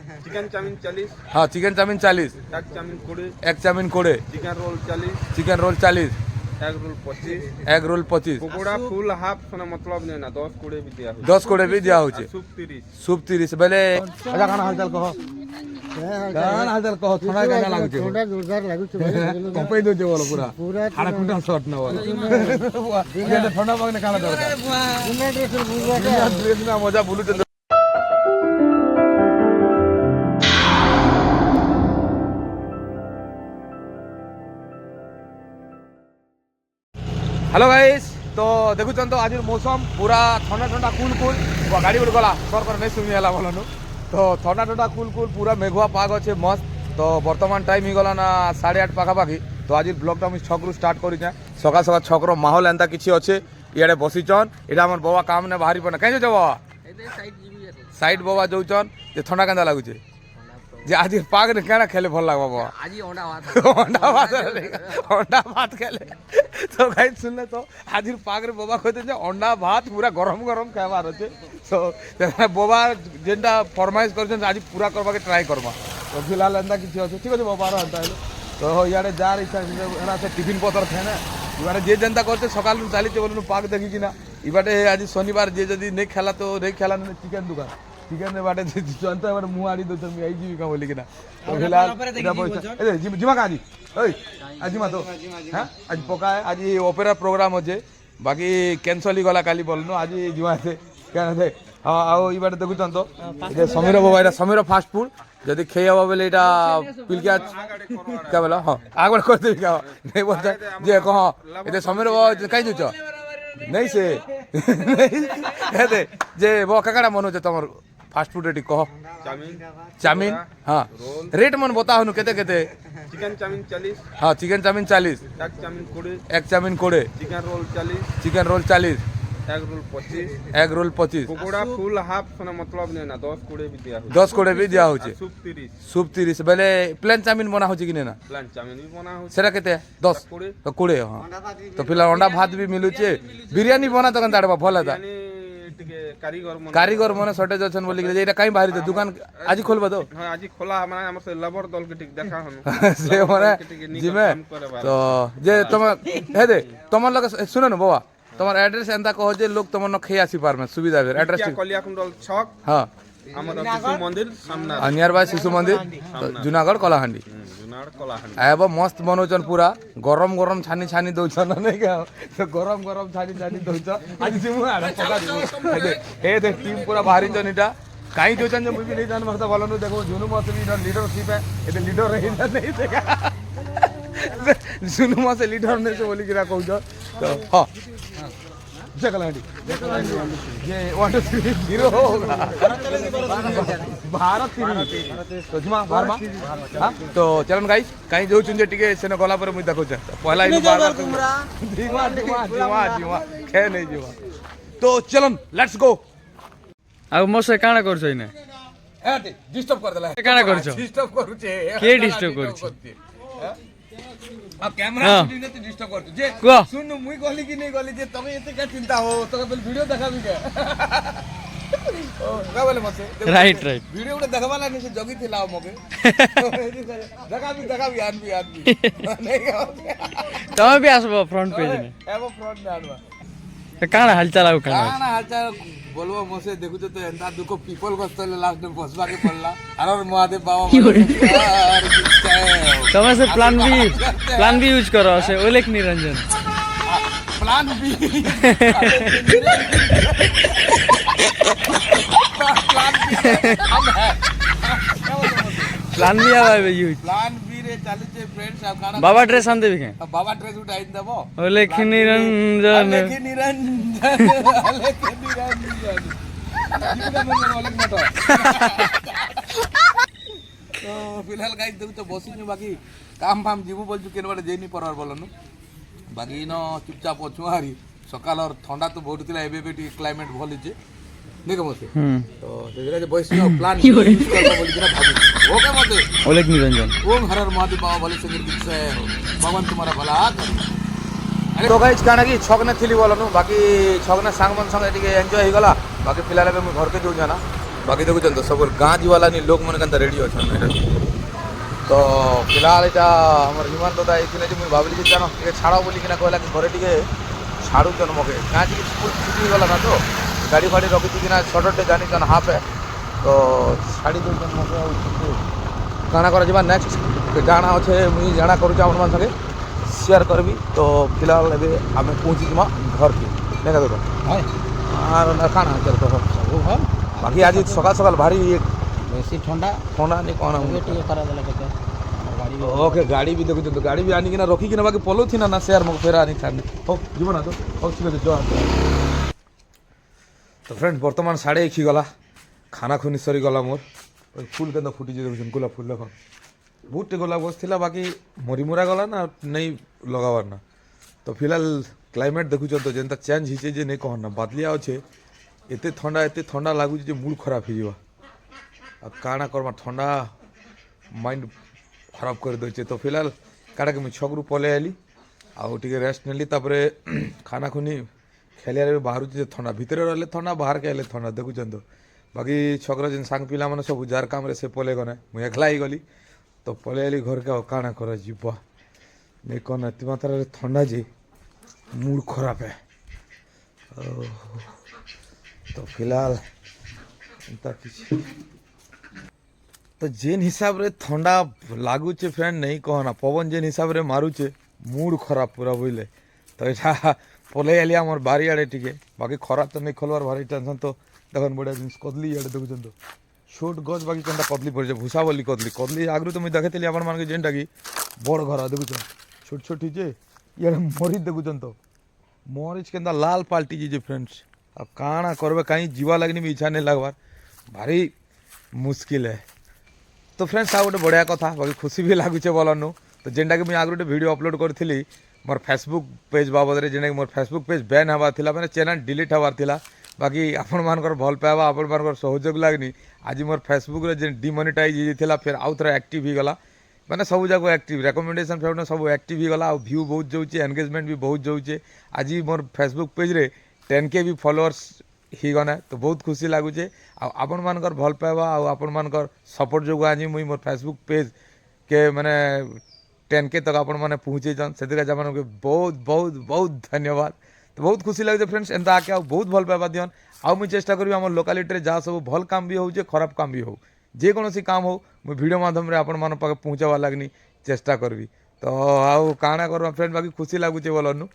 Chicken chowmein 40। हाँ chicken chowmein 40, एक chow mein 20। एक chow mein 20, chicken roll 40। Chicken roll 40, egg roll 25। Egg roll 25, पकोड़ा full half सोना मतलब नहीं ना 10 20 भी दिया 10 कोड़े भी दिया होचे, सूप 30। सूप 30 बेले अच्छा खाना हालचाल कहो गाना हालचाल कहो थोड़ा गाना लागुचे थोड़ा जोरदार लागू कंपाई दोचे बोलो पूरा पूरा खाना कुटा शॉट ना बोलो ये ठंडा पानी खाना दरकार ड्रेस ना मजा बोलू हेलो गाइस तो देखुछन तो आज मौसम पूरा ठंडा ठंडा कूल कूल गाड़ी गुड़ गला सरकार नहीं सुनी है बोलनु तो ठंडा ठंडा कूल कूल पूरा मेघुआ पाग अच्छे मस्त तो बर्तमान टाइम ही गला ना 8:30 पाखापाखि तो आज ब्लॉगटा मुझे छकरू स्टार्ट करें सकाल सकाल छकर माहौल एंता किसी अच्छे इे बसीचन यहाँ आम बाबा काम ने बाहरी पड़े कहीं बाबा साइड बाबा जोचन जे ठंडा केंदा लगुचे जे आज पाग ने क्या खेले भल लगा बाबा आज अंडा भात खेले तो गाइस सुनले तो आज पाग रे बाबा कहते जे अंडा भात पूरा गरम गरम खाबार अच्छे सो बाबा जेनटा फरमाइश करछन आज पूरा करबा के ट्राई करबा तो फिलहाल एंता किसी अच्छे ठीक है बाबा एंता तो इे जार इच्छा से टिफिन पतर थे ना इबारे जे जनता करते सकाल चली बोलूँ पाग देखी कि ना इबाटे आज शनिवार जे जदि नहीं खेला तो नहीं खेला चिकेन दुकान चिकेन बाटे जनता एबारे मुँह आड़ी दो मैं आई जीविका बोली कि ना तो फिलहाल जिमा का आज जिमा तो हाँ आज पका है आज ओपेरा प्रोग्राम अच्छे बाकी कैंसल ही गला काली बोलनु आज जिमा से क्या थे हाँ आओ इबाटे देखुन तो ये समीर बाबा ये समीर फास्ट फूड जदि खेई हवा बोले यहाँ पिलकिया क्या बोला हाँ आगे कर देवी क्या नहीं बोलता जे कह ये समीर बाबा कहीं दूच नहीं से नहीं जे वो कड़ा मन हो तुम फास्ट फूड रेट कह चाउमीन हाँ रेट मन बता हनु केते केते चिकन चाउमीन 40। हाँ चिकन चाउमीन 40, एक चाउमीन 20। एक chow mein 20, chicken roll 40। Chicken roll 40, egg roll 25। Egg roll 25, पकोड़ा फुल हाफ सोना मतलब नहीं ना 10 20 भी दिया 10 कोड़े भी दिया होचे, सूप 30। सूप 30 बेले प्लेन चाउमीन बना होचे कि ना प्लान चाउमीन भी बना हो सेटा केते 10 तो 20 हाँ तो फिलहाल अंडा भात भी मिलुचे बिरयानी बना तो कंता भल था कारीगर मन सर्टेज अच्छन बोली एटा कहीं बाहरी दुकान आज खोलबा तो हां आज खोला हमारा हमर से लेबर दल के टिक देखा हनु से माने जिमे तो जे तुम हे दे तुम लोग सुनो न बाबा तुम्हार एड्रेस एंता कहो जे लोग तुम न खेई आसी पार में सुविधा है एड्रेस कलिया कुंडल छक हां हमर शिशु मंदिर सामने नियर बाय शिशु मंदिर जूनागढ़ कलाहांडी जुनाड़ कलाहांडी आबो मस्त बनोचन पूरा गरम गरम छानी छानी दोचन नहीं क्या तो गरम गरम छानी छानी दोच आज जिमु आडा पका दिमु ए दे टीम पूरा भारी जन इटा काई दोचन जे मुई भी नहीं जान मरता बोलनु देखो जुनू मत भी लीडरशिप है ए लीडर रही नहीं देखा जुनू मत से लीडर ने से बोली गिरा कहू तो हां जगलांडी ये 1 2 3 0 होगा भारत तो जिमा बारमा हां तो चलन गाइस कहीं जो चुंजे टिके सेने गला पर मुई देखो पहला ही बार जीवा जीवा जीवा जीवा खे नहीं जीवा तो चलन लेट्स गो आ मोसे काना करछ इने एटे डिस्टर्ब कर देला काना करछ डिस्टर्ब करूचे के डिस्टर्ब करछ अब कैमरा शूटिंग ने तो डिस्टर्ब करछ जे सुन मुई कहली कि नहीं कहली जे तमे एते क्या चिंता हो तो पहले वीडियो देखाबी के ओ का बोले मसे राइट वीडियो उडे देखवाला नहीं से जगी थिला मगे देखाबी आनबी नहीं का तमे भी आसबो फ्रंट पेज में एबो फ्रंट में आनबा काना हालचाल आउ काना हालचाल बोलबो मसे देखु तो एंता दुको पीपल गस्तले लास्ट में बसबा के पड़ला अरे महादेव बाबा तमे से प्लान बी यूज करो से ओलेख निरंजन प्लान बी प्लान बी आवे यूज प्लान बी रे चालू छे फ्रेंड्स आ खाना बाबा ड्रेस आन देबी के बाबा ड्रेस उठाई देबो ओलेख निरंजन तो फिलहाल गाइस देखु तो बसिनु बाकी काम फाम जीवु बोलछु केन बाटे जेनी परवार बोलनु बाकी न चुपचाप अछु हारी सकाल और ठंडा तो बहुत थिला एबे बेटी क्लाइमेट भल छे देखो मते तो देखरा जे बसिनु प्लान यूज करबा बोली किना भाबी ओके मते ओलेख निरंजन ओम हरर महादेव बाबा बोले संगे दिखसे भगवान तुम्हारा भला तो गाइस काना की छकने थिली बोलनु बाकी छकने सांग मन संगे टिके एन्जॉय हो गला बाकी फिलहाल में घर के जो जाना बाकी देखुन तो सब गाँ जीवाला नहीं लोक मन के रेडी अच्छा तो फिलहाल এটা আমার হিমান দাদা এইখানে যে মুই ভাবলি যে জানো টিকে ছাড়াও বলি কিনা কইলা কি ঘরে টিকে ছাড়ুছন মকে কাঁ টিকে স্কুল ছুটি গলা না তো গাড়ি ফাড়ি রখিছি কিনা সডরটে জানিছন হাফে তো ছাড়ি দউছন মকে আর কাଣା করা যাবা নেক্সট জানা আছে মুই জানা করুছি আমার মান সঙ্গে শেয়ার করবি তো ফিলহাল এবে আমি পৌঁছি যাবা ঘর কি দেখা তো আর না কাଣା চল তো ସବୁ ଭଲ বাকি আজ সকাল সকাল ভারী ବେଶୀ ଥଣ୍ଡା ଥଣ୍ଡା ନି କଣ ଏବେ ଟିକେ ଖରା ଦେଲା କେତେ ଆମର ଗାଡ଼ି ओके गाड़ी भी देखो तो गाड़ी भी आनी कि ना रखी कि ना बाकी पलो थी ना ना शेयर मको फेरा आनी थाने हो जीव ना तो हो ठीक है जो तो फ्रेंड वर्तमान 1:30 गला खाना खुनी सरी गला मोर फूल के फुटी जे देखो गुलाब फूल देखो बहुत गुलाब बस थिला बाकी मरी मुरा गला ना नहीं लगावार ना तो फिलहाल क्लाइमेट देखु तो जेंता चेंज हिचे जे नहीं कहना बादलिया अच्छे एते ठंडा लागु जे मूड खराब हो जीवा अब काना करमा ठंडा माइंड खराब कर दे तो फिलहाल काटा के छकरू पले आली आउ टे रेस्ट नेली तापरे खाना खुनी खेलिया बाहर ठंडा भितर रही ठंडा बाहर के आए ठंडा देखुन तो बाकी छकरा जेन सांग पिला मैंने सब जार काम से पले गने मुझे एकला ही गली तो पले आली घर के काना कर जीवा नहीं कौन एत मात्रा ठंडा जे मूड खराब है तो फिलहाल तो जेन हिसाब रे ठंडा लागुचे फ्रेंड नहीं कहना पवन जेन हिसाब रे मारुचे मूड खराब पूरा बुझले तो यहाँ पले आलिया मोर बारी आड़े टिके बाकी खरा तो नहीं खोलवार भारी टेंशन तो देखन बढ़िया जिनिस कदली आड़े देखुन तो छोट गज बाकी केनटा कदली पड़े भूसा बोली कदली आगरू तो मुझे देखी आपण मान जेनटा कि बड़ घर देखुन छोट छोट जे ये मरीच देखुन तो मरीच के लाल पाल्टी जे फ्रेंड्स अब काଣା करबे कहीं जीवा लगनी भी इच्छा नहीं लगवार भारी मुश्किल है तो फ्रेंड्स आ गोटे बढ़िया कथा बाकी खुशी भी लगुचे बोलनु तो जेनटा कि मुझे आगे गोटे वीडियो अपलोड करी मोर फेसबुक पेज बाबद जेनटा कि मोर फेसबुक पेज बैन हबार थिला माने चैनल डिलीट हबार थिला बाकी आपण मानकर भल पाइबा आपण मानकर सहयोग लगनी आज मोर फेसबुक रे जे डिमोनेटाइज होइथिला फिर आउ थरे एक्टिव हो गला माने सब जाको एक्टिव रिकमेंडेशन फेवना सब एक्टिव हो गला व्यू बहुत जाउचे एंगेजमेंट भी बहुत जाउचे आज मोर फेसबुक पेज रे 10K भी फॉलोअर्स ही गने तो बहुत खुशी लगुचे आपण मानकर भल पाइबा आपण मानकर सपोर्ट जो आज मुई मोर फेसबुक पेज के माने 10K तक आपण माने पहुँचे जन से बहुत बहुत बहुत धन्यवाद तो बहुत खुशी लगे फ्रेंड्स एंता आके बहुत भल पाइबा दियन आउ मुझे चेष्टा करी आम लोकालिटी जहाँ सब भल काम भी हो खराब काम भी हो जेकोसी काम हो मुझे वीडियो माध्यम आपण मान पाखे पहुँचावा लगनी चेष्टा करबी तो आउ काଣା करवा फ्रेंड बाकी खुशी लगुचे बोलनु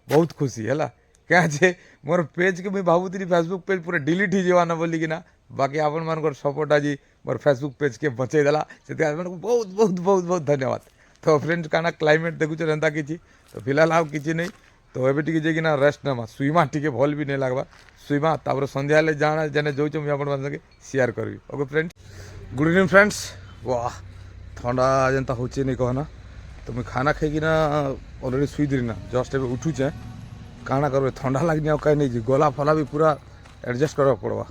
बहुत खुशी है क्या जे मोर पेज के मुझे भावुती फेसबुक पेज पूरा डिलीट ही जाना बोली कि ना बाकी आपण मान सपोर्ट आज मोर फेसबुक पेज के बचे देला से बहुत बहुत बहुत बहुत धन्यवाद तो फ्रेंड्स काना क्लाइमेट देखुच एंता किसी तो फिलहाल आउ किसी नहीं तो एबे टिके जे ना रेस्ट नेमा सुईमा टिके भल भी नहीं लगवा सुईमा तापर संध्या ले जाना जने जो मुझे आपण मान संगे शेयर करबी okay friends good evening friends वाह ठंडा जेनता होचे नहीं कहना तो मुझे खाना खाई ना ऑलरेडी सुई दी ना जस्ट एबे उठुचे काଣା करबे ठंडा लगनी और कहीं नहीं गला फला भी पूरा एडजस्ट करवा पड़वा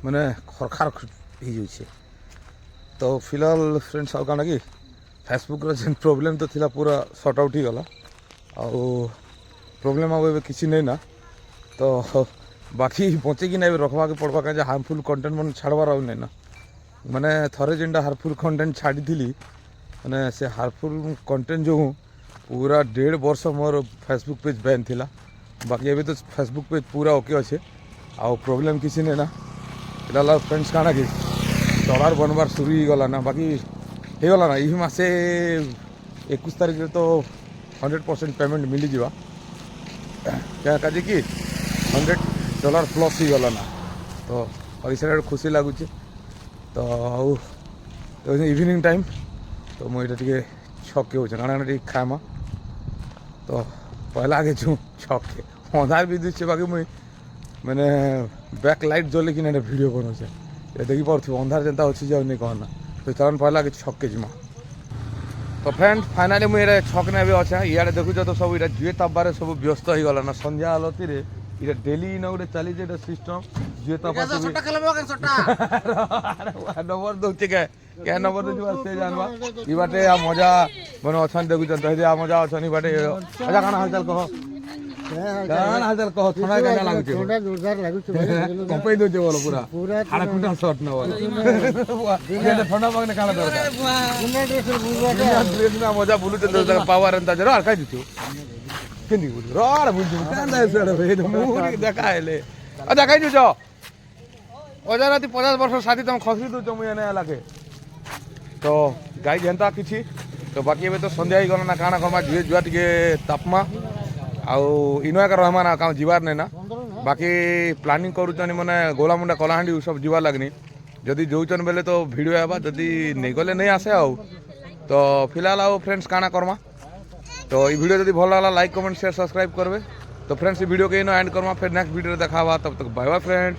मैंने खरखार हो जाए तो फिलहाल फ्रेंड्स आउ काଣା कि फेसबुक जेन प्रॉब्लम तो थिला पूरा सॉर्ट आउट ही गला आउ प्रॉब्लम अब किसी नहीं ना तो बाकी बचे कि नहीं रखवा के पड़वा कहीं हार्मफुल कंटेंट मन छाड़वार आउ नहीं ना मैंने थरे जेनटा हार्मफुल कंटेंट छाड़ी थी मैंने से हार्मफुल कंटेंट जो पूरा 1.5 वर्ष मोर फेसबुक पेज बैन थिला बाकी अभी तो फेसबुक पेज पूरा ओके अच्छे आउ प्रॉब्लम किसी नहीं ना फिलहाल फ्रेंड्स काଣା कि डॉलर बनवार शुरू ही गला ना बाकी हो गला ना यही मासे 21 तारीख तो 100% पेमेंट मिली जावा क्या कहे कि $100 प्लस ही गला ना तो पैसा खुशी लगुचे तो आउ तो इवनिंग टाइम तो मुझे टे छके हो खामा तो पहला आगे जो छके अंधार भी दिखे बाकी मुई मैंने बैक लाइट जले कि वीडियो बनाऊे ये देखी पार्थ अंधार जेनता अच्छी जाओ नहीं कहना तो चलन पहला आगे छके जिमा तो फ्रेंड फाइनाली मुझे छक ने भी अच्छे इे देखुच तो सब ये जुए तापार सब व्यस्त हो गला ना संध्या आलती रे ये डेली इन गोटे चली सिस्टम जुए तापा नंबर दौचे क्या नंबर दे से जानवा ई बाटे आ मजा बने अच्छा देखुन तो मजा अच्छा बाटे अच्छा खाना हालचाल कह କାଣା ହାଲଚାଲ କହ ଥଣ୍ଡା କେନ୍ତା ଲାଗୁଛି ଥଣ୍ଡା ଜୋରଦାର ଲାଗୁଛି କମ୍ପାଇ ଦଉଛେ ବୋଲ ପୁରା ପୁରା ହାଡ଼ କୁଟା ସଟ୍ ନବ ଥଣ୍ଡା ପାଗନେ କାଣା ଦରକାର ବିନା ଡ୍ରେସରେ ବୁଲବାଟା ଡ୍ରେସ୍ ନା ମଜା ବୁଲୁଛେ ପାୱାର ଏନ୍ତା ଜର ଆର କାଇ ଦିଛୁ କେନ୍ତି ବୁଲୁ ରଡ଼ ବୁଲଛୁ କାନ୍ତା ସେଡ଼ ମୁଁ ଦେଖା ହେଲେ ଆଚ୍ଛା କାଇ ଦିଛ ଅଜା ରାତି 50 ବର୍ଷ ସାଥି ତମେ ଖସରି ଦଉଛ ମୁଇଁ ଏନେ ହେଲାକେ ତ ଗାଈ ଯେନ୍ତା କିଛି ତ ବାକି ଏବେ ତ ସନ୍ଧ୍ୟା ହେଇଗଲା ନା କାଣା କର୍ମା ଝିଅ ଜୁଆ ଟିକେ ତାପମା ଆଉ ଇନୁ ଏକା ରହମା ନା କାଁ ଯିବାର ନାଇଁ ନା ବାକି ପ୍ଲାନିଂ କରୁଛନ୍ ମାନେ ଗୋଲାମୁଣ୍ଡା କଳାହାଣ୍ଡି ସବୁ ଯିବାର ଲାଗନି ଯଦି ଯାଉଛନ୍ ବେଲେ ତ ଭିଡ଼ିଓ ହେବା ଯଦି ନେଇ ଗଲେ ନେଇ ଆସେ ଆଉ ତ ଫିଲହାଲ ଆଉ ଫ୍ରେଣ୍ଡସ୍ କାଣା କର୍ମା তো এই ভিডিও যদি ভালো লাগলা লাইক কমেন্ট শেয়ার সাবস্ক্রাইব করবে তো ফ্রেন্ডস এই ভিডিও কে এন্ড করমা ফির নেক্সট ভিডিও দেখা হওয়া তব তক বাই বাই ফ্রেন্ডস।